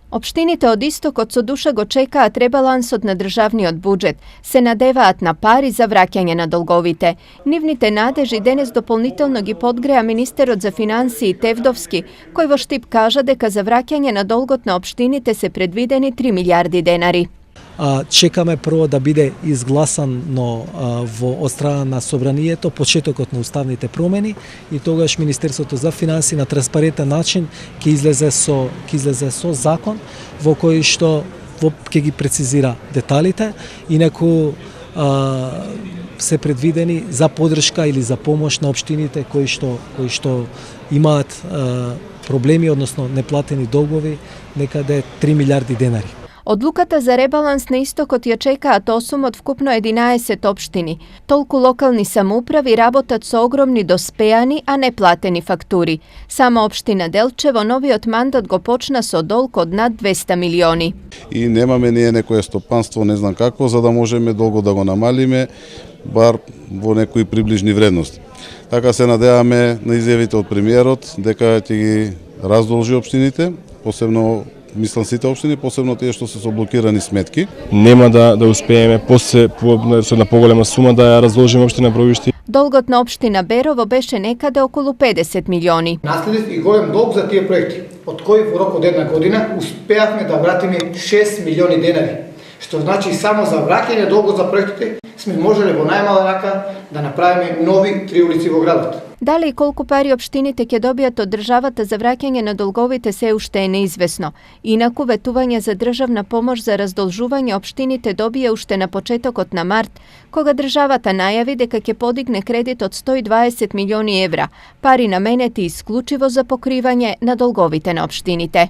Обштините од истокот со душа го чекаат ребалансот на државниот буџет, се надеваат на пари за враќање на долговите. Нивните надежи денес дополнително ги подгреа министерот за финансии Тевдовски, кој во Штип кажа дека за враќање на долгот на општините се предвидени 3 милиарди денари. Чекаме прво да биде изгласано од страна на Собранието почетокот на уставните промени и тогаш Министерството за финансии на транспарентен начин ќе излезе со закон во кој што ќе ги прецизира деталите, инаку се предвидени за подршка или за помош на општините кои што имаат проблеми, односно неплатени долгови, некаде 3 милиарди денари. Одлуката за ребаланс на истокот ја чекаат 8 од вкупно 11 општини. Толку локални самоуправи работат со огромни доспеани, а неплатени фактури. Сама општина Делчево новиот мандат го почна со долг од над 200 милиони. И немаме ние некое стопанство, не знам какво, за да можеме долго да го намалиме, бар во некои приближни вредности. Така се надеваме на изјавите од премиерот дека ќе ги раздолжи општините, посебно мислам сите општини, посебно тие што се со блокирани сметки. Нема да успееме после со една поголема сума да ја разложиме општина Бројишти. Долгот на општина Берово беше некаде околу 50 милиони. Наследив и голем долг за тие проекти, од кои во рок од една година успеавме да вратиме 6 милиони денари, што значи само за враќање долгот за проектите сме можеле во најмала рака да направиме нови 3 улици во градот. Дали и колку пари општините ќе добијат од државата за враќање на долговите се уште е неизвестно. Инаку ветување за државна помош за раздолжување општините добија уште на почетокот на март, кога државата најави дека ќе подигне кредит од 120 милиони евра, пари наменети исклучиво за покривање на долговите на општините.